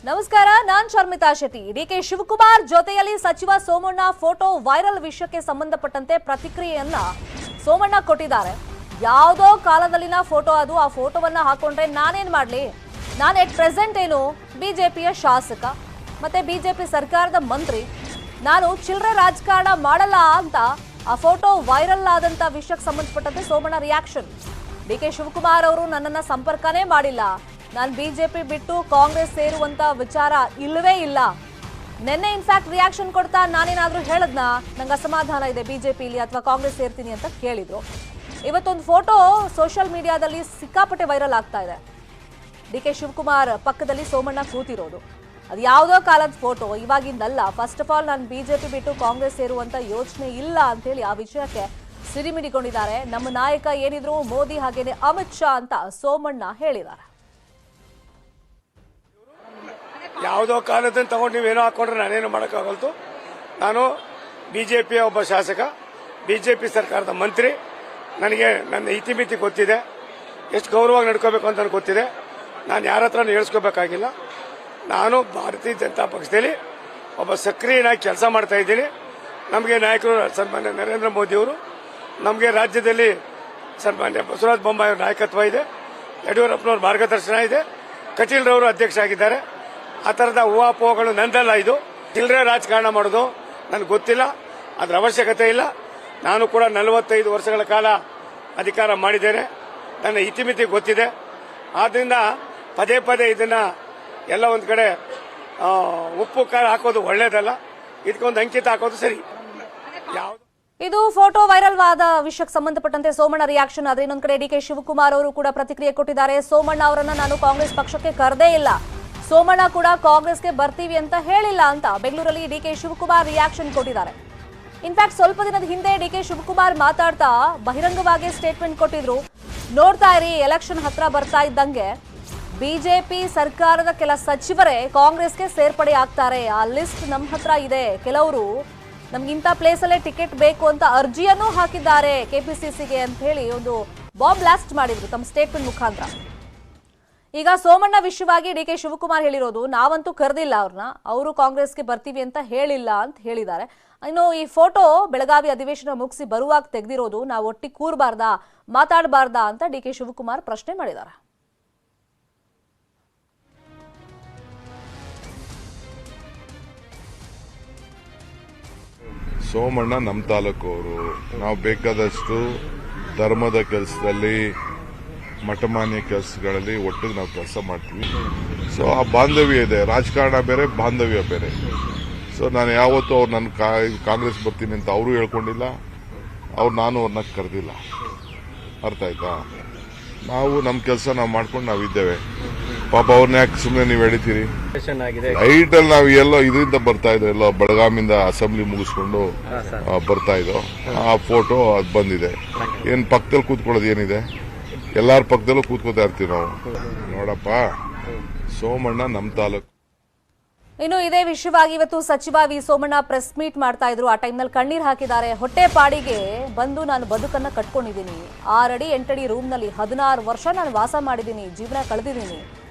ನಮಸ್ಕಾರ, ನಾನ್ ಶರ್ಮಿತಾ ಶೆಟ್ಟಿ. ಡಿಕೆ ಶಿವಕುಮಾರ್ ಜೊತೆಯಲ್ಲಿ ಸಚಿವ ಸೋಮಣ್ಣ ಫೋಟೋ ವೈರಲ್ ವಿಷಯಕ್ಕೆ ಸಂಬಂಧಪಟ್ಟಂತೆ ಪ್ರತಿಕ್ರಿಯೆಯನ್ನ ಸೋಮಣ್ಣ ಕೊಟ್ಟಿದ್ದಾರೆ. ಯಾವುದೋ ಕಾಲದಲ್ಲಿನ ಫೋಟೋ ಅದು. ಆ ಫೋಟೋವನ್ನ ಹಾಕೊಂಡ್ರೆ ನಾನೇನ್ ಮಾಡ್ಲಿ? ನಾನು ಎಟ್ ಪ್ರೆಸೆಂಟ್ ಏನು ಬಿಜೆಪಿಯ ಶಾಸಕ ಮತ್ತೆ ಬಿಜೆಪಿ ಸರ್ಕಾರದ ಮಂತ್ರಿ. ನಾನು ಚಿಲ್ಲರೆ ರಾಜಕಾರಣ ಮಾಡಲ್ಲ ಅಂತ ಆ ಫೋಟೋ ವೈರಲ್ ಆದಂತ ವಿಷಯಕ್ಕೆ ಸಂಬಂಧಪಟ್ಟಂತೆ ಸೋಮಣ್ಣ ರಿಯಾಕ್ಷನ್. ಡಿಕೆ ಶಿವಕುಮಾರ್ ಅವರು ನನ್ನನ್ನ ಸಂಪರ್ಕನೇ ಮಾಡಿಲ್ಲ. ನಾನು ಬಿಜೆಪಿ ಬಿಟ್ಟು ಕಾಂಗ್ರೆಸ್ ಸೇರುವಂತ ವಿಚಾರ ಇಲ್ಲವೇ ಇಲ್ಲ. ನಿನ್ನೆ ಇನ್ಫ್ಯಾಕ್ಟ್ ರಿಯಾಕ್ಷನ್ ಕೊಡ್ತಾ ನಾನೇನಾದ್ರೂ ಹೇಳದ್ನಾ ನಂಗೆ ಅಸಮಾಧಾನ ಇದೆ ಬಿಜೆಪಿಲಿ ಅಥವಾ ಕಾಂಗ್ರೆಸ್ ಸೇರ್ತೀನಿ ಅಂತ ಕೇಳಿದ್ರು. ಇವತ್ತೊಂದು ಫೋಟೋ ಸೋಷಿಯಲ್ ಮೀಡಿಯಾದಲ್ಲಿ ಸಿಕ್ಕಾಪಟ್ಟೆ ವೈರಲ್ ಆಗ್ತಾ ಇದೆ. ಡಿಕೆ ಶಿವಕುಮಾರ್ ಪಕ್ಕದಲ್ಲಿ ಸೋಮಣ್ಣ ಕೂತಿರೋದು. ಅದು ಯಾವುದೋ ಕಾಲದ ಫೋಟೋ, ಇವಾಗಿಂದಲ್ಲ. ಫಸ್ಟ್ ಆಫ್ ಆಲ್ ನಾನು ಬಿಜೆಪಿ ಬಿಟ್ಟು ಕಾಂಗ್ರೆಸ್ ಸೇರುವಂತ ಯೋಚನೆ ಇಲ್ಲ ಅಂತ ಹೇಳಿ ಆ ವಿಷಯಕ್ಕೆ ಸಿಡಿಮಿಡಿಕೊಂಡಿದ್ದಾರೆ. ನಮ್ಮ ನಾಯಕ ಏನಿದ್ರು ಮೋದಿ ಹಾಗೇನೆ ಅಮಿತ್ ಶಾ ಅಂತ ಸೋಮಣ್ಣ ಹೇಳಿದ್ದಾರೆ. ಯಾವುದೋ ಕಾಲದಲ್ಲಿ ತಗೊಂಡು ನೀವೇನೋ ಹಾಕೊಂಡ್ರೆ ನಾನೇನು ಮಾಡೋಕ್ಕಾಗಲ್ತು. ನಾನು ಬಿಜೆಪಿಯ ಒಬ್ಬ ಶಾಸಕ, ಬಿಜೆಪಿ ಸರ್ಕಾರದ ಮಂತ್ರಿ. ನನಗೆ ನನ್ನ ಇತಿಮಿತಿ ಗೊತ್ತಿದೆ, ಎಷ್ಟು ಗೌರವವಾಗಿ ನಡ್ಕೋಬೇಕು ಅಂತ ನನಗೆ ಗೊತ್ತಿದೆ. ನಾನು ಯಾರ ಹತ್ರನೂ ಹೇಳ್ಸ್ಕೋಬೇಕಾಗಿಲ್ಲ. ನಾನು ಭಾರತೀಯ ಜನತಾ ಪಕ್ಷದಲ್ಲಿ ಒಬ್ಬ ಸಕ್ರಿಯನಾಗಿ ಕೆಲಸ ಮಾಡ್ತಾ ಇದ್ದೀನಿ. ನಮಗೆ ನಾಯಕರು ಸನ್ಮಾನ್ಯ ನರೇಂದ್ರ ಮೋದಿಯವರು, ನಮಗೆ ರಾಜ್ಯದಲ್ಲಿ ಸನ್ಮಾನ್ಯ ಬಸವರಾಜ ಬೊಮ್ಮಾಯಿ ಅವರ ನಾಯಕತ್ವ ಇದೆ, ಯಡಿಯೂರಪ್ಪನವ್ರ ಮಾರ್ಗದರ್ಶನ ಇದೆ, ಕಟೀಲ್ರವರು ಅಧ್ಯಕ್ಷ ಆಗಿದ್ದಾರೆ. ಆ ಥರದ ಊಹಾಪೋಹಗಳು ನಂದಲ್ಲ. ಇದು ಚಿಲ್ಲರೆ ರಾಜಕಾರಣ ಮಾಡೋದು ನನಗೆ ಗೊತ್ತಿಲ್ಲ, ಅದರ ಅವಶ್ಯಕತೆ ಇಲ್ಲ. ನಾನು ಕೂಡ 45 ವರ್ಷಗಳ ಕಾಲ ಅಧಿಕಾರ ಮಾಡಿದ್ದೇನೆ, ನನ್ನ ಇತಿಮಿತಿ ಗೊತ್ತಿದೆ. ಆದ್ದರಿಂದ ಪದೇ ಪದೇ ಇದನ್ನ ಎಲ್ಲ ಒಂದು ಕಡೆ ಉಪ್ಪು ಖಾರ ಹಾಕೋದು ಒಳ್ಳೇದಲ್ಲ. ಇದಕ್ಕೊಂದು ಅಂಕಿತ ಹಾಕೋದು ಸರಿ. ಯಾವುದು ಇದು ಫೋಟೋ ವೈರಲ್ ಆದ ವಿಷಯಕ್ಕೆ ಸಂಬಂಧಪಟ್ಟಂತೆ ಸೋಮಣ್ಣ ರಿಯಾಕ್ಷನ್. ಆದ್ರೆ ಇನ್ನೊಂದು ಕಡೆ ಡಿಕೆ ಶಿವಕುಮಾರ್ ಅವರು ಕೂಡ ಪ್ರತಿಕ್ರಿಯೆ ಕೊಟ್ಟಿದ್ದಾರೆ. ಸೋಮಣ್ಣ ಅವರನ್ನ ನಾನು ಕಾಂಗ್ರೆಸ್ ಪಕ್ಷಕ್ಕೆ ಕರೆದೇ ಇಲ್ಲ, ಸೋಮಣ್ಣ ಕೂಡ ಕಾಂಗ್ರೆಸ್ಗೆ ಬರ್ತೀವಿ ಅಂತ ಹೇಳಿಲ್ಲ ಅಂತ ಬೆಂಗಳೂರಲ್ಲಿ ಡಿಕೆ ಶಿವಕುಮಾರ್ ರಿಯಾಕ್ಷನ್ ಕೊಟ್ಟಿದ್ದಾರೆ. ಇನ್ಫ್ಯಾಕ್ಟ್ ಸ್ವಲ್ಪ ದಿನದ ಹಿಂದೆ ಡಿಕೆ ಶಿವಕುಮಾರ್ ಮಾತಾಡ್ತಾ ಬಹಿರಂಗವಾಗಿ ಸ್ಟೇಟ್ಮೆಂಟ್ ಕೊಟ್ಟಿದ್ರು. ನೋಡ್ತಾ ಇರಿ, ಎಲೆಕ್ಷನ್ ಹತ್ರ ಬರ್ತಾ ಇದ್ದಂಗೆ ಬಿಜೆಪಿ ಸರ್ಕಾರದ ಕೆಲ ಸಚಿವರೇ ಕಾಂಗ್ರೆಸ್ಗೆ ಸೇರ್ಪಡೆ ಆಗ್ತಾರೆ. ಆ ಲಿಸ್ಟ್ ನಮ್ಮ ಹತ್ರ ಇದೆ. ಕೆಲವರು ನಮ್ಗಿಂತ ಪ್ಲೇಸ್ ಅಲ್ಲೇ ಟಿಕೆಟ್ ಬೇಕು ಅಂತ ಅರ್ಜಿಯನ್ನು ಹಾಕಿದ್ದಾರೆ ಕೆಪಿಸಿಸಿಗೆ ಅಂತ ಹೇಳಿ ಒಂದು ಬಾಂಬ್ ಬ್ಲಾಸ್ಟ್ ಮಾಡಿದ್ರು ತಮ್ಮ ಸ್ಟೇಟ್ಮೆಂಟ್ ಮುಖಾಂತರ. ಈಗ ಸೋಮಣ್ಣ ವಿಷಯವಾಗಿ ಡಿಕೆ ಶಿವಕುಮಾರ್ ಹೇಳಿರೋದು, ನಾವಂತೂ ಕರೆದಿಲ್ಲ ಅವ್ರನ್ನ, ಅವರು ಕಾಂಗ್ರೆಸ್ಗೆ ಬರ್ತೀವಿ ಅಂತ ಹೇಳಿಲ್ಲ ಅಂತ ಹೇಳಿದ್ದಾರೆ. ಇನ್ನು ಈ ಫೋಟೋ ಬೆಳಗಾವಿ ಅಧಿವೇಶನ ಮುಗಿಸಿ ಬರುವಾಗ ತೆಗೆದಿರೋದು, ನಾವು ಒಟ್ಟಿಗೆ ಕೂರಬಾರ್ದಾ, ಮಾತಾಡಬಾರ್ದಾ ಅಂತ ಡಿಕೆ ಶಿವಕುಮಾರ್ ಪ್ರಶ್ನೆ ಮಾಡಿದ್ದಾರೆ. ಸೋಮಣ್ಣ ನಮ್ಮ ತಾಲೂಕವರು. ನಾವು ಬೇಕಾದಷ್ಟು ಧರ್ಮದ ಕೆಲಸದಲ್ಲಿ, ಮಠಮಾನ್ಯ ಕೆಲಸಗಳಲ್ಲಿ ಒಟ್ಟಿಗೆ ನಾವು ಕೆಲಸ ಮಾಡ್ತೀವಿ. ಸೊ ಆ ಬಾಂಧವ್ಯ ಇದೆ. ರಾಜಕಾರಣ ಬೇರೆ, ಬಾಂಧವ್ಯ ಬೇರೆ. ಸೊ ನಾನು ಯಾವತ್ತೂ ಅವ್ರು ನನ್ನ ಕಾಂಗ್ರೆಸ್ ಬರ್ತೀನಿ ಅಂತ ಅವರು ಹೇಳ್ಕೊಂಡಿಲ್ಲ, ನಾನು ಅವ್ರನ್ನ ಕರೆದಿಲ್ಲ. ಅರ್ಥ ಆಯ್ತಾ? ನಾವು ನಮ್ಮ ಕೆಲಸ ನಾವು ಮಾಡ್ಕೊಂಡು ನಾವಿದ್ದೇವೆ. ಪಾಪ ಅವ್ರನ್ನ ಯಾಕೆ ಸುಮ್ಮನೆ ನೀವು ಎಳಿತೀರಿ? ರೈಟಲ್ಲಿ ನಾವು ಎಲ್ಲೋ ಇದರಿಂದ ಬರ್ತಾ ಇದ್ದೋ, ಎಲ್ಲೋ ಬೆಳಗಾಮಿಂದ ಅಸೆಂಬ್ಲಿ ಮುಗಿಸ್ಕೊಂಡು ಬರ್ತಾ ಇದ್ದೋ, ಆ ಫೋಟೋ ಅದು ಬಂದಿದೆ. ಏನು ಪಕ್ಕದಲ್ಲಿ ಕೂತ್ಕೊಳ್ಳೋದು ಏನಿದೆ? ಎಲ್ಲಾರ ಪಕ್ಕದಲ್ಲೂ ಕೂತ್ಕೋತಾ ಇರ್ತೀವಿ ನಾವು. ನೋಡಪ್ಪ, ಸೋಮಣ್ಣ ನಮ್ಮ ತಾಲೂಕು. ಇನ್ನು ಇದೇ ವಿಷಯವಾಗಿ ಇವತ್ತು ಸಚಿವ ವಿ ಸೋಮಣ್ಣ ಪ್ರೆಸ್ ಮೀಟ್ ಮಾಡ್ತಾ ಇದ್ರು. ಆ ಟೈಮ್ನಲ್ಲಿ ಕಣ್ಣೀರ್ ಹಾಕಿದ್ದಾರೆ. ಹೊಟ್ಟೆ ಪಾಡಿಗೆ ಬಂದು ನಾನು ಬದುಕನ್ನ ಕಟ್ಕೊಂಡಿದ್ದೀನಿ. 6 ಅಡಿ 8 ಅಡಿ ರೂಮ್ನಲ್ಲಿ 16 ವರ್ಷ ನಾನು ವಾಸ ಮಾಡಿದ್ದೀನಿ, ಜೀವನ ಕಳೆದಿದ್ದೀನಿ.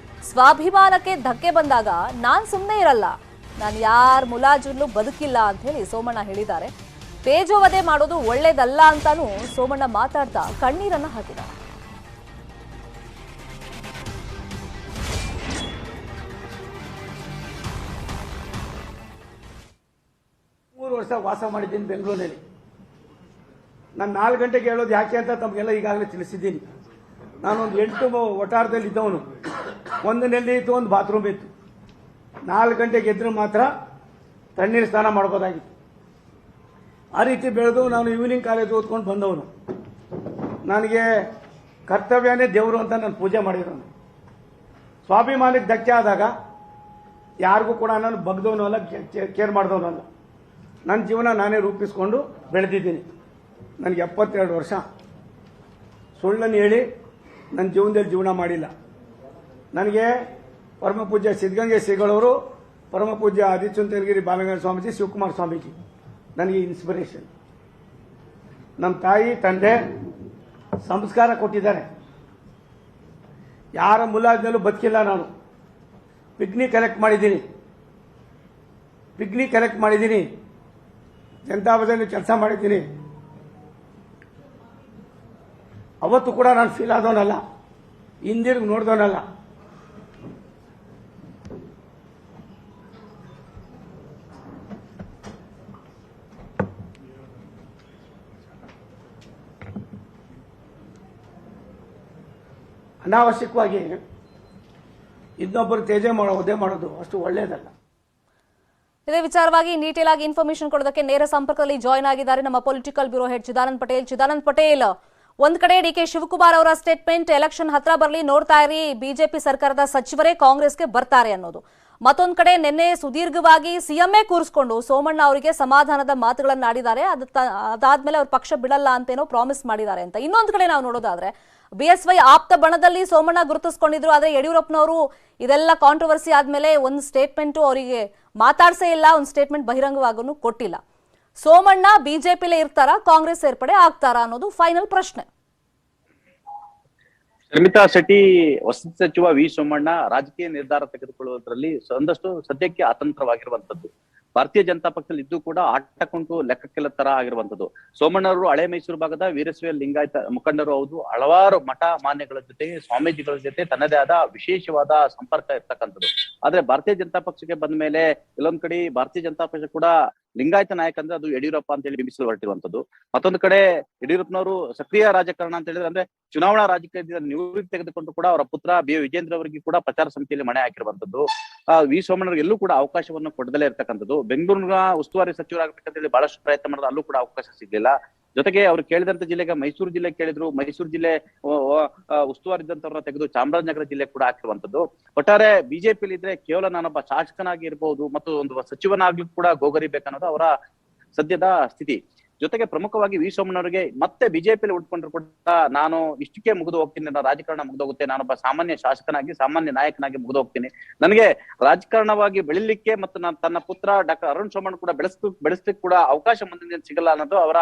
ಸ್ವಾಭಿಮಾನಕ್ಕೆ ಧಕ್ಕೆ ಬಂದಾಗ ನಾನ್ ಸುಮ್ಮನೆ ಇರಲ್ಲ, ನಾನು ಯಾರ ಮುಲಾಜಲ್ಲೂ ಬದುಕಿಲ್ಲ ಅಂತ ಹೇಳಿ ಸೋಮಣ್ಣ ಹೇಳಿದ್ದಾರೆ. ತೇಜೋವಧೆ ಮಾಡೋದು ಒಳ್ಳೇದಲ್ಲ ಅಂತಾನೂ ಸೋಮಣ್ಣ ಮಾತಾಡ್ತಾ ಕಣ್ಣೀರನ್ನ ಹಾಕಿದ್ದಾರೆ. 3 ವರ್ಷ ವಾಸ ಮಾಡಿದ್ದೀನಿ ಬೆಂಗಳೂರಿನಲ್ಲಿ. ನಾನು 4 ಗಂಟೆಗೆ ಹೇಳೋದು ಯಾಕೆ ಅಂತ ತಮಗೆಲ್ಲ ಈಗಾಗಲೇ ತಿಳಿಸಿದ್ದೀನಿ. ನಾನೊಂದು 8 ವಟಾರದಲ್ಲಿ ಇದ್ದವನು. ಒಂದು ನೆಲ್ಲಿ ಇತ್ತು, ಒಂದು ಬಾತ್ರೂಮ್ ಇತ್ತು. 4 ಗಂಟೆಗೆ ಎದ್ರು ಮಾತ್ರ ತಣ್ಣೀರು ಸ್ನಾನ ಮಾಡ್ಬೋದಾಗಿತ್ತು. ಆ ರೀತಿ ಬೆಳೆದು ನಾನು ಈವ್ನಿಂಗ್ ಕಾಲೇಜ್ ಓದ್ಕೊಂಡು ಬಂದವನು. ನನಗೆ ಕರ್ತವ್ಯನೇ ದೇವರು ಅಂತ ನಾನು ಪೂಜೆ ಮಾಡಿರೋನು. ಸ್ವಾಭಿಮಾನಕ್ಕೆ ಧಕ್ಕೆ ಆದಾಗ ಯಾರಿಗೂ ಕೂಡ ನಾನು ಬಗ್ದವನು ಅಲ್ಲ, ಕೇರ್ ಮಾಡಿದವನು ಅಲ್ಲ. ನನ್ನ ಜೀವನ ನಾನೇ ರೂಪಿಸ್ಕೊಂಡು ಬೆಳೆದಿದ್ದೀನಿ. ನನಗೆ 72 ವರ್ಷ. ಸುಳ್ಳನ್ನು ಹೇಳಿ ನನ್ನ ಜೀವನದಲ್ಲಿ ಜೀವನ ಮಾಡಿಲ್ಲ. ನನಗೆ ಪರಮ ಪೂಜ್ಯ ಸಿದ್ಧಗಂಗೆ ಶ್ರೀಗಳವರು, ಪರಮ ಪೂಜ್ಯ ಆದಿಚುಂಚನಗಿರಿ ಬಾಲಗಂಗಾಧರ ಸ್ವಾಮೀಜಿ, ಶಿವಕುಮಾರ ಸ್ವಾಮೀಜಿ ನನಗೆ ಇನ್ಸ್ಪಿರೇಷನ್. ನಮ್ಮ ತಾಯಿ ತಂದೆ ಸಂಸ್ಕಾರ ಕೊಟ್ಟಿದ್ದಾರೆ. ಯಾರ ಮುಲಾಜ್ನಲ್ಲೂ ಬದುಕಿಲ್ಲ ನಾನು. ಪಿಗ್ನಿ ಕಲೆಕ್ಟ್ ಮಾಡಿದ್ದೀನಿ ಜನತಾ ಬಜಾರ್ನಲ್ಲಿ ಕೆಲಸ ಮಾಡಿದ್ದೀನಿ. ಅವತ್ತು ಕೂಡ ನಾನು ಫೀಲ್ ಆದವನಲ್ಲ, ಹಿಂದಿರುಗಿ ನೋಡಿದವನಲ್ಲ. ಅನಾವಶ್ಯಕವಾಗಿ ಇನ್ನೊಬ್ಬರು ಹುದ್ದೆ ಮಾಡೋದು ಅಷ್ಟು ಒಳ್ಳೆಯದಲ್ಲ. ಇದೇ ವಿಚಾರವಾಗಿ ಡೀಟೇಲ್ ಆಗಿ ಇನ್ಫಾರ್ಮೇಶನ್ ಕೊಡೋದಕ್ಕೆ ನೇರ ಸಂಪರ್ಕದಲ್ಲಿ ಜಾಯ್ನ್ ಆಗಿದ್ದಾರೆ ನಮ್ಮ political bureau head Chidanand Patel. Chidanand Patel, ಒಂದ್ ಕಡೆ ಡಿಕೆ ಶಿವಕುಮಾರ್ ಅವರ ಸ್ಟೇಟ್ಮೆಂಟ್ ಎಲೆಕ್ಷನ್ ಹತ್ರ ಬರಲಿ ನೋಡ್ತಾ ಇರಿ, ಬಿಜೆಪಿ ಸರ್ಕಾರದ ಸಚಿವರೇ ಕಾಂಗ್ರೆಸ್ಗೆ ಬರ್ತಾರೆ ಅನ್ನೋದು. ಮತ್ತೊಂದ್ ಕಡೆ ನಿನ್ನೆ ಸುದೀರ್ಘವಾಗಿ ಸಿಎಂఏ ಕೂರಿಸಿಕೊಂಡು ಸೋಮಣ್ಣ ಅವರಿಗೆ ಸಮಾಧಾನದ ಮಾತುಗಳನ್ನ ಆಡಿದ್ದಾರೆ. ಅದಾದ್ಮೇಲೆ ಅವ್ರ ಪಕ್ಷ ಬಿಡಲ್ಲ ಅಂತೇನೋ ಪ್ರಾಮಿಸ್ ಮಾಡಿದ್ದಾರೆ ಅಂತ. ಇನ್ನೊಂದ್ ಕಡೆ ನಾವು ನೋಡೋದಾದ್ರೆ ಬಿಎಸ್ವೈ ಆಪ್ತ ಬಣದಲ್ಲಿ ಸೋಮಣ್ಣ ಗುರುತಿಸ್ಕೊಂಡಿದ್ರು. ಆದ್ರೆ ಯಡಿಯೂರಪ್ಪನವರು ಇದೆಲ್ಲ ಕಾಂಟ್ರವರ್ಸಿ ಆದ್ಮೇಲೆ ಒಂದು ಸ್ಟೇಟ್ಮೆಂಟ್ ಅವರಿಗೆ ಮಾತಾಡ್ಸೇ ಇಲ್ಲ, ಒಂದು ಸ್ಟೇಟ್ಮೆಂಟ್ ಬಹಿರಂಗವಾಗೂ ಕೊಟ್ಟಿಲ್ಲ. ಸೋಮಣ್ಣ ಬಿಜೆಪಿಲೇ ಇರ್ತಾರಾ, ಕಾಂಗ್ರೆಸ್ ಸೇರ್ಪಡೆ ಆಗ್ತಾರಾ ಅನ್ನೋದು ಫೈನಲ್ ಪ್ರಶ್ನೆ. ಶರ್ಮಿತಾ ಶೆಟ್ಟಿ ವಸತಿ ಸಚಿವ ವಿ ಸೋಮಣ್ಣ ರಾಜಕೀಯ ನಿರ್ಧಾರ ತೆಗೆದುಕೊಳ್ಳುವುದರಲ್ಲಿ ಒಂದಷ್ಟು ಸದ್ಯಕ್ಕೆ ಅತಂತ್ರವಾಗಿರುವಂತದ್ದು. ಭಾರತೀಯ ಜನತಾ ಪಕ್ಷದಲ್ಲಿ ಇದ್ದು ಕೂಡ ಆಟ ಕುಂಟು ಲೆಕ್ಕಕ್ಕೆಲ್ಲ ತರ ಆಗಿರುವಂತದ್ದು. ಸೋಮಣ್ಣವರು ಹಳೆ ಮೈಸೂರು ಭಾಗದ ವೀರಶೈವ ಲಿಂಗಾಯತ ಮುಖಂಡರು ಹೌದು. ಹಲವಾರು ಮಠ ಮಾನ್ಯಗಳ ಜೊತೆಗೆ ಸ್ವಾಮೀಜಿಗಳ ಜೊತೆ ತನ್ನದೇ ಆದ ವಿಶೇಷವಾದ ಸಂಪರ್ಕ ಇರ್ತಕ್ಕಂಥದ್ದು. ಆದ್ರೆ ಭಾರತೀಯ ಜನತಾ ಪಕ್ಷಕ್ಕೆ ಬಂದ ಮೇಲೆ ಕೆಲವೊಂದ್ ಕಡೆ ಭಾರತೀಯ ಜನತಾ ಪಕ್ಷ ಕೂಡ ಲಿಂಗಾಯತ ನಾಯಕ ಅಂದ್ರೆ ಅದು ಯಡಿಯೂರಪ್ಪ ಅಂತ ಹೇಳಿ ಬಿಂಬಿಸಲು ಹೊರಟಿರುವಂತದ್ದು. ಮತ್ತೊಂದು ಕಡೆ ಯಡಿಯೂರಪ್ಪನವರು ಸಕ್ರಿಯ ರಾಜಕಾರಣ ಅಂತ ಹೇಳಿದ್ರೆ ಅಂದ್ರೆ ಚುನಾವಣಾ ರಾಜಕೀಯದಿಂದ ನಿವೃತ್ತಿ ತೆಗೆದುಕೊಂಡು ಕೂಡ ಅವರ ಪುತ್ರ ಬಿ ವಿಜೇಂದ್ರ ಅವರಿಗೆ ಕೂಡ ಪ್ರಚಾರ ಸಮಿತಿಯಲ್ಲಿ ಮಣೆ ಹಾಕಿರುವಂತದ್ದು. ವಿ ಸೋಮಣ್ಣರಿಗೆ ಎಲ್ಲೂ ಕೂಡ ಅವಕಾಶವನ್ನು ಕೊಡದಲೇ ಇರ್ತಕ್ಕಂಥದ್ದು. ಬೆಂಗಳೂರಿನ ಉಸ್ತುವಾರಿ ಸಚಿವರಾಗಬೇಕಂತ ಹೇಳಿ ಬಹಳಷ್ಟು ಪ್ರಯತ್ನ ಮಾಡಿದ್ರೆ ಅಲ್ಲೂ ಕೂಡ ಅವಕಾಶ ಸಿಗ್ಲಿಲ್ಲ. ಜೊತೆಗೆ ಅವ್ರು ಕೇಳಿದಂತ ಜಿಲ್ಲೆಗೆ ಮೈಸೂರು ಜಿಲ್ಲೆ ಕೇಳಿದ್ರು, ಮೈಸೂರು ಜಿಲ್ಲೆ ಉಸ್ತುವಾರಿ ಇದ್ದಂತವ್ರನ್ನ ತೆಗೆದು ಚಾಮರಾಜನಗರ ಜಿಲ್ಲೆ ಕೂಡ ಹಾಕಿರುವಂತದ್ದು. ಒಟ್ಟಾರೆ ಬಿಜೆಪಿಯಲ್ಲಿ ಇದ್ರೆ ಕೇವಲ ನಾನೊಬ್ಬ ಶಾಸಕನಾಗಿ ಇರಬಹುದು ಮತ್ತು ಒಂದು ಸಚಿವನಾಗ್ಲಿಕ್ಕೂ ಕೂಡ ಗೋಗರಿಬೇಕನ್ನೋದು ಅವರ ಸದ್ಯದ ಸ್ಥಿತಿ. ಜೊತೆಗೆ ಪ್ರಮುಖವಾಗಿ ವಿ ಸೋಮಣ್ಣವರಿಗೆ ಮತ್ತೆ ಬಿಜೆಪಿಯಲ್ಲಿ ಉಟ್ಕೊಂಡ್ರು ಕೂಡ ನಾನು ಇಷ್ಟಕ್ಕೆ ಮುಗಿದು ಹೋಗ್ತೀನಿ, ನನ್ನ ರಾಜಕಾರಣ ಮುಗಿದೋಗುತ್ತೆ, ನಾನೊಬ್ಬ ಸಾಮಾನ್ಯ ಶಾಸಕನಾಗಿ ಸಾಮಾನ್ಯ ನಾಯಕನಾಗಿ ಮುಗಿದು ಹೋಗ್ತೀನಿ, ನನಗೆ ರಾಜಕಾರಣವಾಗಿ ಬೆಳಿಲಿಕ್ಕೆ ಮತ್ತು ತನ್ನ ಪುತ್ರ ಡಾಕ್ಟರ್ ಅರುಣ್ ಸೋಮಣ್ಣ ಕೂಡ ಬೆಳೆಸ್ಲಿಕ್ಕೆ ಕೂಡ ಅವಕಾಶ ಮುಂದಿನ ಸಿಗಲ್ಲ ಅನ್ನೋದು ಅವರ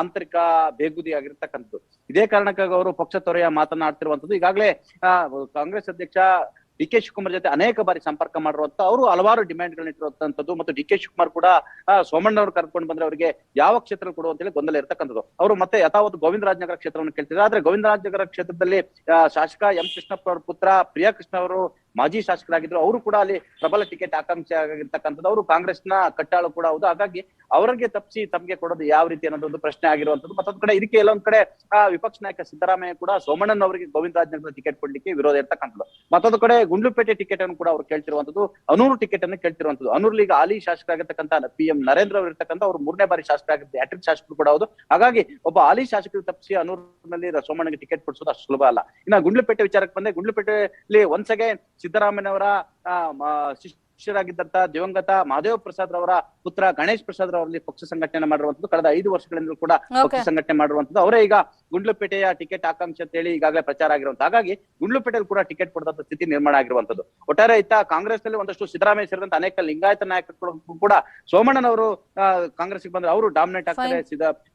ಆಂತರಿಕ ಬೇಗುದಿ ಆಗಿರ್ತಕ್ಕಂಥದ್ದು. ಇದೇ ಕಾರಣಕ್ಕಾಗಿ ಅವರು ಪಕ್ಷ ತೊರೆಯ ಮಾತನಾಡ್ತಿರುವಂತದ್ದು. ಈಗಾಗಲೇ ಕಾಂಗ್ರೆಸ್ ಅಧ್ಯಕ್ಷ ಡಿ ಕೆ ಶಿವಕುಮಾರ್ ಜೊತೆ ಅನೇಕ ಬಾರಿ ಸಂಪರ್ಕ ಮಾಡಿರುವಂತ ಅವರು ಹಲವಾರು ಡಿಮ್ಯಾಂಡ್ಗಳನ್ನ ಇಟ್ಟಿರುವಂತದ್ದು. ಮತ್ತು ಡಿ ಕೆ ಶಿವಕುಮಾರ್ ಕೂಡ ಸೋಮಣ್ಣ ಅವರು ಕರ್ಕೊಂಡು ಬಂದ್ರೆ ಅವರಿಗೆ ಯಾವ ಕ್ಷೇತ್ರ ಕೊಡು ಅಂತ ಹೇಳಿ ಗೊಂದಲ ಇರ್ತಕ್ಕಂಥದ್ದು. ಅವರು ಮತ್ತೆ ಯಥಾವತ್ತು ಗೋವಿಂದರಾಜನಗರ ಕ್ಷೇತ್ರವನ್ನು ಕೇಳ್ತಿದ್ರು. ಆದ್ರೆ ಗೋವಿಂದರಾಜನಗರ ಕ್ಷೇತ್ರದಲ್ಲಿ ಶಾಸಕ ಎಂ ಕೃಷ್ಣಪ್ಪ ಅವರ ಪುತ್ರ ಪ್ರಿಯಾ ಕೃಷ್ಣ ಅವರು ಮಾಜಿ ಶಾಸಕರಾಗಿದ್ರು. ಅವರು ಕೂಡ ಅಲ್ಲಿ ಪ್ರಬಲ ಟಿಕೆಟ್ ಆಕಾಂಕ್ಷಿ ಆಗಿರ್ತಕ್ಕಂಥದ್ದು. ಅವರು ಕಾಂಗ್ರೆಸ್ನ ಕಟ್ಟಾಳು ಕೂಡ ಹೌದು. ಹಾಗಾಗಿ ಅವರಿಗೆ ತಪ್ಪಿಸಿ ತಮಗೆ ಕೊಡೋದು ಯಾವ ರೀತಿ ಅನ್ನೋದೊಂದು ಪ್ರಶ್ನೆ ಆಗಿರುವಂತದ್ದು. ಮತ್ತೊಂದ್ ಕಡೆ ಇದಕ್ಕೆ ಎಲ್ಲೊಂದ್ ಕಡೆ ವಿಪಕ್ಷ ನಾಯಕ ಸಿದ್ದರಾಮಯ್ಯ ಕೂಡ ಸೋಮಣ್ಣನ್ ಅವರಿಗೆ ಗೋವಿಂದರಾಜನಗರ ಟಿಕೆಟ್ ಕೊಡ್ಲಿಕ್ಕೆ ವಿರೋಧ ಇರ್ತಕ್ಕಂಥದ್ದು. ಮತ್ತೊಂದು ಕಡೆ ಗುಂಡ್ಲುಪೇಟೆ ಟಿಕೆಟ್ ಅನ್ನು ಕೂಡ ಅವ್ರು ಕೇಳ್ತಿರುವಂತದ್ದು. ಅನೂರು ಟಿಕೆಟ್ ಅನ್ನು ಕೇಳ್ತಿರುವಂತದ್ದು. ಅನೂರ್ಲಿ ಈಗ ಹಾಲಿ ಶಾಸಕರಾಗಿರ್ತಕ್ಕಂಥ PM ನರೇಂದ್ರ ಅವರು ಇರ್ತಕ್ಕಂಥ ಅವ್ರು 3ನೇ ಬಾರಿ ಶಾಸಕರಾಗಿರ್ತಾರೆ, ಹ್ಯಾಟ್ರಿಕ್ ಶಾಸಕರು ಕೂಡ ಹೌದು. ಹಾಗಾಗಿ ಒಬ್ಬ ಹಾಲಿ ಶಾಸಕರು ತಪ್ಪಿಸಿ ಅನೂರಿನಲ್ಲಿ ಸೋಮಣ್ಣಗೆ ಟಿಕೆಟ್ ಕೊಡಿಸೋದು ಅಷ್ಟು ಸುಲಭ ಅಲ್ಲ. ಇನ್ನ ಗುಂಡ್ಲುಪೇಟೆ ವಿಚಾರಕ್ಕೆ ಬಂದ್ರೆ ಗುಂಡ್ಲುಪೇಟೆಯಲ್ಲಿ ಒನ್ಸ್ ಅಗೇನ್ ಸಿದ್ದರಾಮಯ್ಯ ಅವರ ಶಿಷ್ಯರಾಗಿದ್ದಂತ ದಿವಂಗತ ಮಹದೇವ ಪ್ರಸಾದ್ ರವರ ಪುತ್ರ ಗಣೇಶ್ ಪ್ರಸಾದ್ ರವರಲ್ಲಿ ಪಕ್ಷ ಸಂಘಟನೆ ಮಾಡಿರುವಂತದ್ದು. ಕಳೆದ 5 ವರ್ಷಗಳಿಂದ ಕೂಡ ಪಕ್ಷ ಸಂಘಟನೆ ಮಾಡಿರುವಂತದ್ದು. ಅವರೇ ಈಗ ಗುಂಡ್ಲುಪೇಟೆಯ ಟಿಕೆಟ್ ಆಕಾಂಕ್ಷಿ ಅಂತ ಹೇಳಿ ಈಗಾಗಲೇ ಪ್ರಚಾರ ಆಗಿರುವಂತ. ಹಾಗಾಗಿ ಗುಂಡ್ಲುಪೇಟೆಯಲ್ಲಿ ಕೂಡ ಟಿಕೆಟ್ ಕೊಡದಂತ ಸ್ಥಿತಿ ನಿರ್ಮಾಣ ಆಗಿರುವಂತದ್ದು. ಒಟ್ಟಾರೆ ಇತ್ತ ಕಾಂಗ್ರೆಸ್ ನಲ್ಲಿ ಒಂದಷ್ಟು ಸಿದ್ದರಾಮಯ್ಯ ಸೇರಿದಂತ ಅನೇಕ ಲಿಂಗಾಯತ ನಾಯಕರು ಕೂಡ ಸೋಮಣ್ಣನವರು ಕಾಂಗ್ರೆಸ್ಗೆ ಬಂದ್ರೆ ಅವರು ಡಾಮಿನೇಟ್ ಆಗ್ತಾರೆ,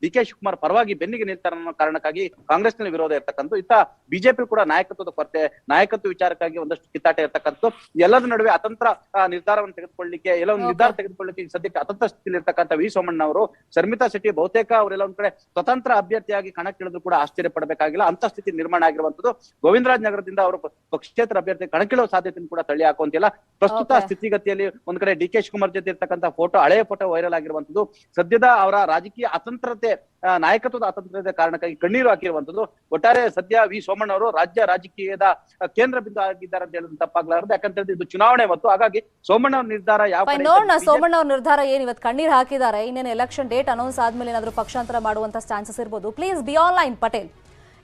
ಡಿ ಕೆ ಶಿವಕುಮಾರ್ ಪರವಾಗಿ ಬೆನ್ನಿಗೆ ನಿಲ್ತಾರೆ ಅನ್ನೋ ಕಾರಣಕ್ಕಾಗಿ ಕಾಂಗ್ರೆಸ್ ನಲ್ಲಿ ವಿರೋಧ ಇರ್ತಕ್ಕಂಥ. ಇತ್ತ ಬಿಜೆಪಿ ಕೂಡ ನಾಯಕತ್ವದ ಕೊರತೆ, ನಾಯಕತ್ವ ವಿಚಾರಕ್ಕಾಗಿ ಒಂದಷ್ಟು ಕಿತ್ತಾಟ ಇರ್ತಕ್ಕಂಥ. ಎಲ್ಲದರ ನಡುವೆ ಅತಂತ್ರ ನಿರ್ಧಾರವನ್ನು ತೆಗೆದುಕೊಳ್ಳಲಿಕ್ಕೆ ಒಂದು ನಿರ್ಧಾರ ತೆಗೆದುಕೊಳ್ಳಲಿಕ್ಕೆ ಸದ್ಯಕ್ಕೆ ಅತಂತ್ರ ಸ್ಥಿತಿಯಲ್ಲಿ ಇರ್ತಕ್ಕಂಥ ವಿ ಸೋಮಣ್ಣ ಅವರು, ಶರ್ಮಿತಾ ಶೆಟ್ಟಿ ಬಹುತೇಕ ಅವರೆಲ್ಲ ಒಂದ್ ಕಡೆ ಸ್ವತಂತ್ರ ಅಭ್ಯರ್ಥಿಯಾಗಿ ಕಣಕ್ಕಿಳಿದ್ರು ಕೂಡ ಆಶ್ಚರ್ಯ ಪಡಬೇಕಾಗಿಲ್ಲ. ಅಂತ ಸ್ಥಿತಿ ನಿರ್ಮಾಣ ಆಗಿರುವಂತದ್ದು. ಗೋವಿಂದರಾಜನಗರದಿಂದ ಅವರು ಪಕ್ಷೇತರ ಅಭ್ಯರ್ಥಿ ಕಣಕ್ಕಿಳುವ ಸಾಧ್ಯತೆ ಕೂಡ ತಳ್ಳಿ ಹಾಕುವಂತಿಲ್ಲ. ಪ್ರಸ್ತುತ ಸ್ಥಿತಿಗತಿಯಲ್ಲಿ ಒಂದ್ ಕಡೆ ಡಿ ಕೆ ಶಿವಕುಮಾರ್ ಜೊತೆ ಇರ್ತಕ್ಕಂಥ ಫೋಟೋ, ಹಳೆಯ ಫೋಟೋ ವೈರಲ್ ಆಗಿರುವಂತದ್ದು. ಸದ್ಯದ ಅವರ ರಾಜಕೀಯ ಅತಂತ್ರತೆ, ನಾಯಕತ್ವದ ಅತಂತ್ರತೆ ಕಾರಣಕ್ಕಾಗಿ ಕಣ್ಣೀರು ಹಾಕಿರುವಂತದ್ದು. ಒಟ್ಟಾರೆ ಸದ್ಯ ವಿ ಸೋಮಣ್ಣ ಅವರು ರಾಜ್ಯ ರಾಜಕೀಯದ ಕೇಂದ್ರ ಬಿಂದು ಆಗಿದ್ದಾರೆ ಅಂತ ಹೇಳೋದು ತಪ್ಪಾಗ್ಲಾರದು. ಯಾಕಂತ ಇದು ಚುನಾವಣೆ ಮತ್ತು ಹಾಗಾಗಿ ಸೋಮಣ್ಣ ಅವ್ರ ನಿರ್ಧಾರ ಯಾವ ಸೋಮಣ್ಣ ಅವ್ರ ನಿರ್ಧಾರ ಏನ್ ಇವತ್ತು ಕಣ್ಣೀರ್ ಹಾಕಿದ್ದಾರೆ. ಇನ್ನೇನು ಎಲೆಕ್ಷನ್ ಡೇಟ್ ಅನೌನ್ಸ್ ಆದ್ಮೇಲೆ ಏನಾದ್ರು ಪಕ್ಷಾಂತರ ಮಾಡುವಂತ ಚಾನ್ಸಸ್ ಇರ್ಬೋದು. Please be online Patel.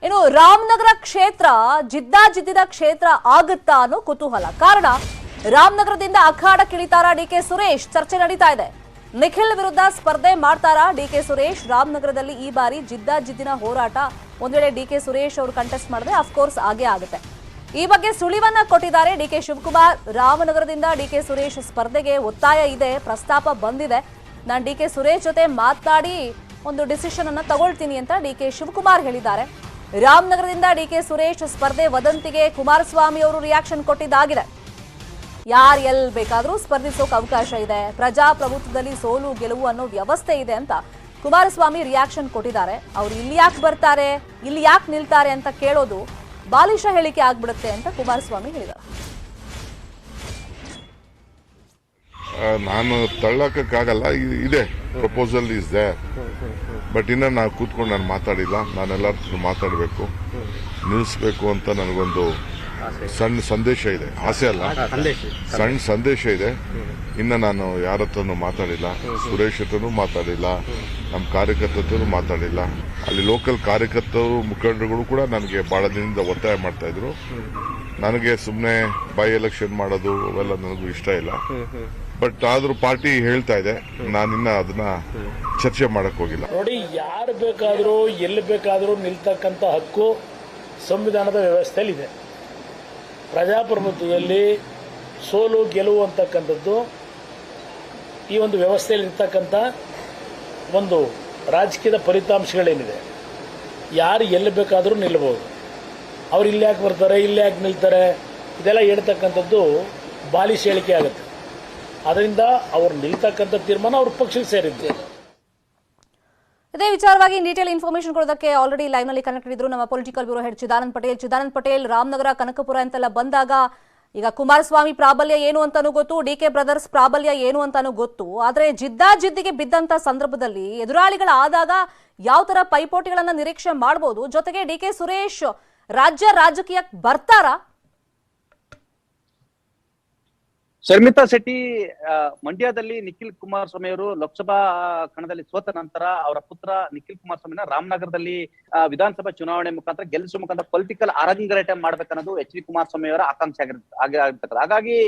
ಇನ್ನು ರಾಮನಗರ ಕ್ಷೇತ್ರ ಜಿದ್ದಿದ ಕ್ಷೇತ್ರ ಆಗುತ್ತಾ ಅನ್ನೋ ಕುತೂಹಲ. ಕಾರಣ ರಾಮನಗರದಿಂದ ಅಖಾಡ ಕಿಳಿತಾರ ಡಿಕೆ ಸುರೇಶ್ ಚರ್ಚೆ ನಡೀತಾ ಇದೆ. ನಿಖಿಲ್ ವಿರುದ್ಧ ಸ್ಪರ್ಧೆ ಮಾಡ್ತಾರಾ ಡಿಕೆ ಸುರೇಶ್? ರಾಮನಗರದಲ್ಲಿ ಈ ಬಾರಿ ಜಿದ್ದಿನ ಹೋರಾಟ. ಒಂದ್ ವೇಳೆ ಡಿಕೆ ಸುರೇಶ್ ಅವರು ಕಂಟೆಸ್ಟ್ ಮಾಡಿದ್ರೆ ಅಫ್ಕೋರ್ಸ್ ಆಗೇ ಆಗುತ್ತೆ. ಈ ಬಗ್ಗೆ ಸುಳಿವನ್ನ ಕೊಟ್ಟಿದ್ದಾರೆ ಡಿಕೆ ಶಿವಕುಮಾರ್. ರಾಮನಗರದಿಂದ ಡಿಕೆ ಸುರೇಶ್ ಸ್ಪರ್ಧೆಗೆ ಒತ್ತಾಯ ಇದೆ, ಪ್ರಸ್ತಾಪ ಬಂದಿದೆ. ನಾನು ಡಿಕೆ ಸುರೇಶ್ ಜೊತೆ ಮಾತನಾಡಿ ಒಂದು ಡಿಸಿಷನ್ ಅನ್ನ ತಗೊಳ್ತೀನಿ ಅಂತ ಡಿಕೆ ಶಿವಕುಮಾರ್ ಹೇಳಿದ್ದಾರೆ. ರಾಮನಗರದಿಂದ ಡಿಕೆ ಸುರೇಶ್ ಸ್ಪರ್ಧೆ ವದಂತಿಗೆ ಕುಮಾರಸ್ವಾಮಿ ಅವರು ರಿಯಾಕ್ಷನ್ ಕೊಟ್ಟಿದ್ದಾಗಿದೆ. ಯಾರು ಎಲ್ಲಿ ಬೇಕಾದ್ರೂ ಸ್ಪರ್ಧಿಸೋಕೆ ಅವಕಾಶ ಇದೆ, ಪ್ರಜಾಪ್ರಭುತ್ವದಲ್ಲಿ ಸೋಲು ಗೆಲುವು ಅನ್ನೋ ವ್ಯವಸ್ಥೆ ಇದೆ ಅಂತ ಕುಮಾರಸ್ವಾಮಿ ರಿಯಾಕ್ಷನ್ ಕೊಟ್ಟಿದ್ದಾರೆ. ಅವ್ರು ಇಲ್ಲಿ ಯಾಕೆ ಬರ್ತಾರೆ, ಇಲ್ಲಿ ಯಾಕೆ ನಿಲ್ತಾರೆ ಅಂತ ಕೇಳೋದು ಬಾಲಿಶ ಹೇಳಿಕೆ ಆಗ್ಬಿಡುತ್ತೆ ಅಂತ ಕುಮಾರಸ್ವಾಮಿ ಹೇಳಿದ್ದಾರೆ. ನಾನು ತಳ್ಳಕ್ಕಾಗಲ್ಲ, ಇದೆ ಪ್ರಪೋಸಲ್ ಇಸ್ ದೇ, ಬಟ್ ಇನ್ನ ನಾವು ಕೂತ್ಕೊಂಡು ನಾನು ಮಾತಾಡಿಲ್ಲ. ನಾನೆಲ್ಲರೂ ಮಾತಾಡಬೇಕು, ನಿಲ್ಲಿಸ್ಬೇಕು ಅಂತ ನನಗೊಂದು ಸಣ್ಣ ಸಂದೇಶ ಇದೆ. ಆಸೆ ಅಲ್ಲ, ಸಣ್ಣ ಸಂದೇಶ ಇದೆ. ಇನ್ನ ನಾನು ಯಾರ ಹತ್ರನೂ ಮಾತಾಡಿಲ್ಲ, ಸುರೇಶ್ ಹತ್ರನೂ ಮಾತಾಡಿಲ್ಲ, ನಮ್ಮ ಕಾರ್ಯಕರ್ತರು ಮಾತಾಡಿಲ್ಲ. ಅಲ್ಲಿ ಲೋಕಲ್ ಕಾರ್ಯಕರ್ತರು ಮುಖಂಡರುಗಳು ಕೂಡ ನನಗೆ ಬಹಳ ದಿನದಿಂದ ಒತ್ತಾಯ ಮಾಡ್ತಾ ಇದ್ರು. ನನಗೆ ಸುಮ್ಮನೆ ಬೈ ಎಲೆಕ್ಷನ್ ಮಾಡೋದು ಅವೆಲ್ಲ ನನಗೂ ಇಷ್ಟ ಇಲ್ಲ. ಬಟ್ ಆದ್ರೂ ಪಾರ್ಟಿ ಹೇಳ್ತಾ ಇದೆ, ನಾನಿನ್ನ ಅದನ್ನ ಚರ್ಚೆ ಮಾಡಕ್ ಹೋಗಿಲ್ಲ. ನೋಡಿ, ಯಾರು ಬೇಕಾದರೂ ಎಲ್ಲಿ ಬೇಕಾದರೂ ನಿಲ್ತಕ್ಕಂಥ ಹಕ್ಕು ಸಂವಿಧಾನದ ವ್ಯವಸ್ಥೆಯಲ್ಲಿದೆ. ಪ್ರಜಾಪ್ರಭುತ್ವದಲ್ಲಿ ಸೋಲು ಗೆಲುವು ಅಂತಕ್ಕಂಥದ್ದು ಈ ಒಂದು ವ್ಯವಸ್ಥೆಯಲ್ಲಿರ್ತಕ್ಕಂಥ ಒಂದು ರಾಜಕೀಯದ ಫಲಿತಾಂಶಗಳೇನಿದೆ. ಯಾರು ಎಲ್ಲಿ ಬೇಕಾದರೂ ನಿಲ್ಬೋದು. ಅವ್ರು ಇಲ್ಲಿ ಯಾಕೆ ಬರ್ತಾರೆ, ಇಲ್ಲಿ ಯಾಕೆ ನಿಲ್ತಾರೆ, ಇದೆಲ್ಲ ಹೇಳ್ತಕ್ಕಂಥದ್ದು ಬಾಲಿಶ ಹೇಳಿಕೆ ಆಗುತ್ತೆ. ಅದರಿಂದ ಅವ್ರು ನಿಲ್ತಕ್ಕಂಥ ತೀರ್ಮಾನ ಅವ್ರ ಪಕ್ಷಕ್ಕೆ ಸೇರಿದ್ದೆ. ಇದೇ ವಿಚಾರವಾಗಿ ಡೀಟೇಲ್ ಇನ್ಫಾರ್ಮೇಶನ್ ಕೊಡೋದಕ್ಕೆ ಆಲ್ರೆಡಿ ಲೈವ್ ನಲ್ಲಿ ಕನೆಕ್ಟ್ ಇದ್ರು ನಮ್ಮ political bureau head Chidanand Patel. Ramanagara, Kanakapura ಅಂತೆಲ್ಲ ಬಂದಾಗ ಈಗ ಕುಮಾರಸ್ವಾಮಿ ಪ್ರಾಬಲ್ಯ ಏನು ಅಂತಾನೂ ಗೊತ್ತು, ಡಿಕೆ ಬ್ರದರ್ಸ್ ಪ್ರಾಬಲ್ಯ ಏನು ಅಂತಾನೂ ಗೊತ್ತು. ಆದ್ರೆ ಜಿದ್ದಾಜಿದ್ದಿಗೆ ಬಿದ್ದಂತ ಸಂದರ್ಭದಲ್ಲಿ ಎದುರಾಳಿಗಳಾದಾಗ ಯಾವ ತರ ಪೈಪೋಟಿಗಳನ್ನ ನಿರೀಕ್ಷೆ ಮಾಡಬಹುದು? ಜೊತೆಗೆ ಡಿಕೆ ಸುರೇಶ್ ರಾಜಕೀಯಕ್ಕೆ ಬರ್ತಾರಾ? ಶರ್ಮಿತಾ ಶೆಟ್ಟಿ ಮಂಡ್ಯದಲ್ಲಿ ನಿಖಿಲ್ ಕುಮಾರಸ್ವಾಮಿ ಅವರು ಲೋಕಸಭಾ ಕಣದಲ್ಲಿ ಸೋತ ನಂತರ ಅವರ ಪುತ್ರ ನಿಖಿಲ್ ಕುಮಾರಸ್ವಾಮಿನ ರಾಮನಗರದಲ್ಲಿ ವಿಧಾನಸಭಾ ಚುನಾವಣೆ ಮುಖಾಂತರ ಗೆಲ್ಲಿಸುವ ಮುಖಾಂತರ ಪೊಲಿಟಿಕಲ್ ಅರಂಗೇಟ್ರ ಮಾಡ್ಬೇಕನ್ನೋದು ಎಚ್ ಡಿ ಕುಮಾರಸ್ವಾಮಿ ಅವರ ಆಕಾಂಕ್ಷೆ ಆಗಿರ್ತಕ್ಕಂಥ. ಹಾಗಾಗಿ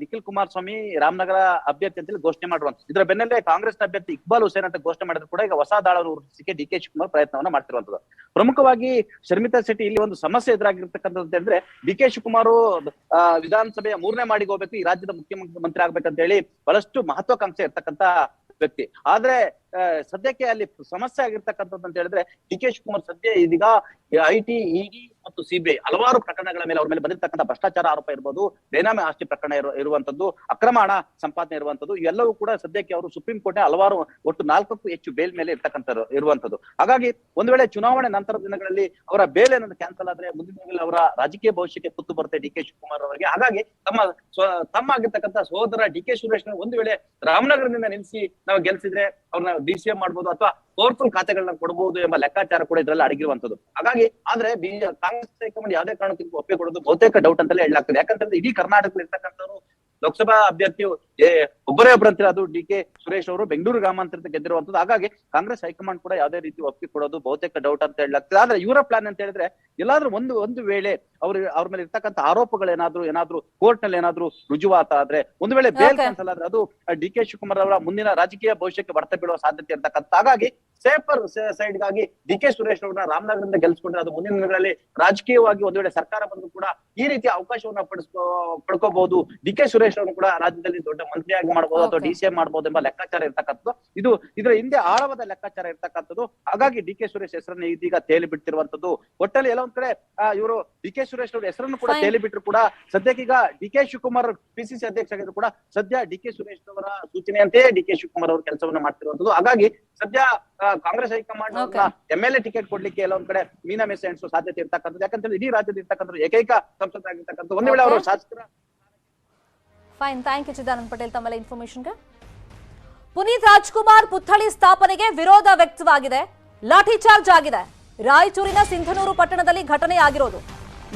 ನಿಖಿಲ್ ಕುಮಾರಸ್ವಾಮಿ ರಾಮನಗರ ಅಭ್ಯರ್ಥಿ ಅಂತ ಘೋಷಣೆ ಮಾಡುವಂತ. ಇದರ ಬೆನ್ನಲ್ಲೇ ಕಾಂಗ್ರೆಸ್ ಅಭ್ಯರ್ಥಿ ಇಕ್ಬಾಲ್ ಹುಸೇನ್ ಅಂತ ಘೋಷಣೆ ಮಾಡಿದ್ರು ಕೂಡ ಈಗ ಹೊಸ ದಾಳವನ್ನು ರೂಪಿಸಲಿಕ್ಕೆ ಡಿ ಕೆ ಶಿವಕುಮಾರ್ ಪ್ರಯತ್ನವನ್ನ ಮಾಡ್ತಿರುವಂತದ್ದು. ಪ್ರಮುಖವಾಗಿ ಶರ್ಮಿತಾ ಶೆಟ್ಟಿ ಇಲ್ಲಿ ಒಂದು ಸಮಸ್ಯೆ ಎದುರಾಗಿರ್ತಕ್ಕಂಥದ್ದು ಅಂತ ಹೇಳಿದ್ರೆ, ಡಿ ಕೆ ಶಿವಕುಮಾರ್ ವಿಧಾನಸಭೆಯ 3ನೇ ಮಾಡಿಗೆ ಹೋಗ್ಬೇಕು, ಈ ರಾಜ್ಯದ ಮುಖ್ಯಮಂತ್ರಿ ಆಗ್ಬೇಕಂತ ಹೇಳಿ ಬಹಳಷ್ಟು ಮಹತ್ವಾಕಾಂಕ್ಷೆ ಇರ್ತಕ್ಕಂಥ ವ್ಯಕ್ತಿ. ಆದ್ರೆ ಸದ್ಯಕ್ಕೆ ಅಲ್ಲಿ ಸಮಸ್ಯೆ ಆಗಿರ್ತಕ್ಕಂಥದ್ದು ಅಂತ ಹೇಳಿದ್ರೆ, ಡಿ ಕೆ ಶಿವಕುಮಾರ್ ಸದ್ಯ ಇದೀಗ ಐಟಿ, ಇಡಿ ಮತ್ತು ಸಿಬಿಐ ಹಲವಾರು ಪ್ರಕರಣಗಳ ಮೇಲೆ ಅವ್ರ ಮೇಲೆ ಬಂದಿರ್ತಕ್ಕಂಥ ಭ್ರಷ್ಟಾಚಾರ ಆರೋಪ ಇರ್ಬೋದು, ಬೇನಾಮಿ ಆಸ್ತಿ ಪ್ರಕರಣ ಇರುವಂತದ್ದು, ಅಕ್ರಮ ಹಣ ಸಂಪಾದನೆ ಇರುವಂತದ್ದು, ಇವೆಲ್ಲವೂ ಕೂಡ ಸದ್ಯಕ್ಕೆ ಅವರು ಸುಪ್ರೀಂ ಕೋರ್ಟ್ ಹಲವಾರು ಒಟ್ಟು 4ಕ್ಕೂ ಹೆಚ್ಚು ಬೇಲ್ ಮೇಲೆ ಇರುವಂತದ್ದು. ಹಾಗಾಗಿ ಒಂದು ವೇಳೆ ಚುನಾವಣೆ ನಂತರದ ದಿನಗಳಲ್ಲಿ ಅವರ ಬೇಲ್ ಏನಾದ್ರು ಕ್ಯಾನ್ಸಲ್ ಆದ್ರೆ ಮುಂದಿನ ದಿನಗಳಲ್ಲಿ ಅವರ ರಾಜಕೀಯ ಭವಿಷ್ಯಕ್ಕೆ ಕುತ್ತು ಬರುತ್ತೆ ಡಿ ಕೆ ಶಿವಕುಮಾರ್ ಅವರಿಗೆ. ಹಾಗಾಗಿ ತಮ್ಮ ಆಗಿರ್ತಕ್ಕಂಥ ಸಹೋದರ ಡಿ ಕೆ ಸುರೇಶ್ ಒಂದು ವೇಳೆ ರಾಮನಗರದಿಂದ ನಿಲ್ಲಿಸಿ ನಾವು ಗೆಲ್ಸಿದ್ರೆ ಅವ್ರನ್ನ ಡಿಸಿಎಂ ಮಾಡ್ಬೋದು ಅಥವಾ ಪವರ್ಫುಲ್ ಖಾತೆಗಳನ್ನ ಕೊಡಬಹುದು ಎಂಬ ಲೆಕ್ಕಾಚಾರ ಕೂಡ ಇದರಲ್ಲಿ ಅಡಗಿರುವಂತದ್ದು. ಹಾಗಾಗಿ ಆದ್ರೆ ಕಾಂಗ್ರೆಸ್ ಹೈಕಮಾಂಡ್ ಯಾವುದೇ ಕಾರಣಕ್ಕೂ ಒಪ್ಪಿಗೆ ಕೊಡೋದು ಬಹುತೇಕ ಡೌಟ್ ಅಂತಲೇ ಹೇಳಲಾಗ್ತದೆ. ಯಾಕಂತಂದ್ರೆ ಇಡೀ ಕರ್ನಾಟಕದಲ್ಲಿ ಇರ್ತಕ್ಕಂಥವ್ರು ಲೋಕಸಭಾ ಅಭ್ಯರ್ಥಿ ಒಬ್ಬರೇ ಒಬ್ಬರಂತೀರ, ಅದು ಡಿ ಕೆ ಸುರೇಶ್ ಅವರು ಬೆಂಗಳೂರು ಗ್ರಾಮಾಂತರದ ಗೆದ್ದಿರುವಂತದ್ದು. ಹಾಗಾಗಿ ಕಾಂಗ್ರೆಸ್ ಹೈಕಮಾಂಡ್ ಕೂಡ ಯಾವುದೇ ರೀತಿ ಒಪ್ಪಿಗೆ ಕೊಡೋದು ಬಹುತೇಕ ಡೌಟ್ ಅಂತ ಹೇಳಲಾಗ್ತದೆ. ಆದ್ರೆ ಇವರ ಪ್ಲಾನ್ ಅಂತ ಹೇಳಿದ್ರೆ, ಎಲ್ಲಾದ್ರೂ ಒಂದು ವೇಳೆ ಅವ್ರ ಮೇಲೆ ಇರ್ತಕ್ಕಂಥ ಆರೋಪಗಳೇನಾದ್ರೂ ಕೋರ್ಟ್ ನಲ್ಲಿ ಏನಾದ್ರೂ ರುಜುವಾತ ಆದ್ರೆ, ಒಂದು ವೇಳೆ ಬೇಲ್ ಕ್ಯಾನ್ಸಲ್ ಆದ್ರೆ ಅದು ಡಿ ಕೆ ಶಿವಕುಮಾರ್ ಅವರ ಮುಂದಿನ ರಾಜಕೀಯ ಭವಿಷ್ಯಕ್ಕೆ ಬರ್ತಾ ಬೀಳುವ ಸಾಧ್ಯತೆ ಇರ್ತಕ್ಕಂಥ. ಹಾಗಾಗಿ ಸೇಫರ್ ಸೈಡ್ ಗಾಗಿ ಡಿ ಕೆ ಸುರೇಶ್ ಅವರನ್ನ ರಾಮನಗರದಿಂದ ಗೆಲ್ಸ್ಕೊಂಡ್ರೆ ಅದು ಮುಂದಿನ ದಿನಗಳಲ್ಲಿ ರಾಜಕೀಯವಾಗಿ ಒಂದು ವೇಳೆ ಸರ್ಕಾರ ಬಂದು ಕೂಡ ಈ ರೀತಿಯ ಅವಕಾಶವನ್ನ ಪಡ್ಕೋಬಹುದು. ಡಿ ಕೆ ಸುರೇಶ್ ಅವರು ಕೂಡ ರಾಜ್ಯದಲ್ಲಿ ದೊಡ್ಡ ಮಂತ್ರಿಯಾಗಿ ಮಾಡಬಹುದು ಅಥವಾ ಡಿಸಿಎಂ ಮಾಡಬಹುದು ಎಂಬ ಲೆಕ್ಕಾಚಾರ ಇರ್ತಕ್ಕಂಥದ್ದು. ಇದರ ಹಿಂದೆ ಆಳವಾದ ಲೆಕ್ಕಾಚಾರ ಇರ್ತಕ್ಕಂಥದ್ದು. ಹಾಗಾಗಿ ಡಿ ಕೆ ಸುರೇಶ್ ಹೆಸರನ್ನ ಇದೀಗ ತೇಲಿ ಬಿಡ್ತಿರುವಂತದ್ದು. ಒಟ್ಟಲ್ಲಿ ಎಲ್ಲ ಒಂದ್ ಕಡೆ ಇವರು ಡಿ ಕೆ ಸುರೇಶ್ ಅವರ ಹೆಸರನ್ನು ಕೂಡ ತೇಲಿ ಬಿಟ್ಟರು ಕೂಡ ಸದ್ಯಕ್ಕೀಗ ಡಿ ಕೆ ಶಿವಕುಮಾರ್ ಪಿಸಿಸಿ ಅಧ್ಯಕ್ಷ ಆಗಿದ್ರು ಕೂಡ ಸದ್ಯ ಡಿ ಕೆ ಸುರೇಶ್ ಅವರ ಸೂಚನೆಯಂತೆ ಡಿ ಕೆ ಶಿವಕುಮಾರ್ ಅವರು ಕೆಲಸವನ್ನ ಮಾಡ್ತಿರುವಂತದ್ದು. ಹಾಗಾಗಿ ಸದ್ಯ ಕಾಂಗ್ರೆಸ್ ಹೈಕಮಾಂಡ್ MLA ಟಿಕೆಟ್ ಕೊಡ್ಲಿಕ್ಕೆ ಎಲ್ಲ ಒಂದ್ ಕಡೆ ಮೀನಮೇಷ ಎಣಿಸುವ ಸಾಧ್ಯತೆ ಇರ್ತಕ್ಕಂಥದ್ದು. ಯಾಕಂತೇಳಿ ಇಡೀ ರಾಜ್ಯದ ಇರ್ತಕ್ಕಂಥ ಏಕೈಕ ಸಂಸದರಾಗಿರ್ತಕ್ಕಂಥ ಒಂದು ವೇಳೆ ಅವರು ಶಾಸಕರ. Fine, thank you Chidanand Patel ತಮ್ಮೆಲ್ಲ ಇನ್ಫಾರ್ಮೇಶನ್ಗೆ. ಪುನೀತ್ ರಾಜ್ಕುಮಾರ್ ಪುತ್ಥಳಿ ಸ್ಥಾಪನೆಗೆ ವಿರೋಧ ವ್ಯಕ್ತವಾಗಿದೆ, ಲಾಠಿ ಚಾರ್ಜ್ ಆಗಿದೆ. ರಾಯಚೂರಿನ ಸಿಂಧನೂರು ಪಟ್ಟಣದಲ್ಲಿ ಘಟನೆ ಆಗಿರೋದು.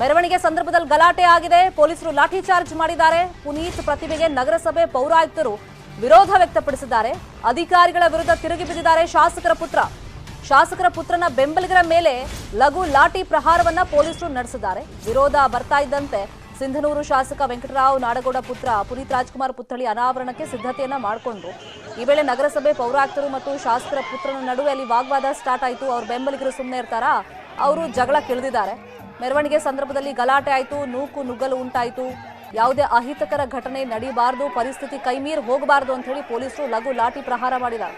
ಮೆರವಣಿಗೆ ಸಂದರ್ಭದಲ್ಲಿ ಗಲಾಟೆ ಆಗಿದೆ, ಪೊಲೀಸರು ಲಾಠಿ ಚಾರ್ಜ್ ಮಾಡಿದ್ದಾರೆ. ಪುನೀತ್ ಪ್ರತಿಮೆಗೆ ನಗರಸಭೆ ಪೌರಾಯುಕ್ತರು ವಿರೋಧ ವ್ಯಕ್ತಪಡಿಸಿದ್ದಾರೆ. ಅಧಿಕಾರಿಗಳ ವಿರುದ್ಧ ತಿರುಗಿ ಬಿದ್ದಿದ್ದಾರೆ ಶಾಸಕರ ಪುತ್ರನ ಬೆಂಬಲಿಗರ ಮೇಲೆ ಲಘು ಲಾಠಿ ಪ್ರಹಾರವನ್ನ ಪೊಲೀಸರು ನಡೆಸಿದ್ದಾರೆ. ವಿರೋಧ ಬರ್ತಾ ಇದ್ದಂತೆ ಸಿಂಧನೂರು ಶಾಸಕ ವೆಂಕಟರಾವ್ ನಾಡಗೌಡ ಪುತ್ರ ಪುನೀತ್ ರಾಜ್ಕುಮಾರ್ ಪುತ್ಥಳಿ ಅನಾವರಣಕ್ಕೆ ಸಿದ್ಧತೆಯನ್ನ ಮಾಡಿಕೊಂಡ್ರು. ಈ ವೇಳೆ ನಗರಸಭೆ ಪೌರಾಯುಕ್ತರು ಮತ್ತು ಶಾಸಕರ ಪುತ್ರನ ನಡುವೆ ಅಲ್ಲಿ ವಾಗ್ವಾದ ಸ್ಟಾರ್ಟ್ ಆಯಿತು. ಅವ್ರ ಬೆಂಬಲಿಗರು ಸುಮ್ಮನೆ ಇರ್ತಾರಾ, ಅವರು ಜಗಳ ಕೆಳೆದಿದ್ದಾರೆ. ಮೆರವಣಿಗೆ ಸಂದರ್ಭದಲ್ಲಿ ಗಲಾಟೆ ಆಯಿತು, ನೂಕು ನುಗ್ಗಲು ಉಂಟಾಯಿತು. ಯಾವುದೇ ಅಹಿತಕರ ಘಟನೆ ನಡೀಬಾರದು, ಪರಿಸ್ಥಿತಿ ಕೈಮೀರಿ ಹೋಗಬಾರದು ಅಂತ ಹೇಳಿ ಪೊಲೀಸರು ಲಘು ಲಾಠಿ ಪ್ರಹಾರ ಮಾಡಿದ್ದಾರೆ.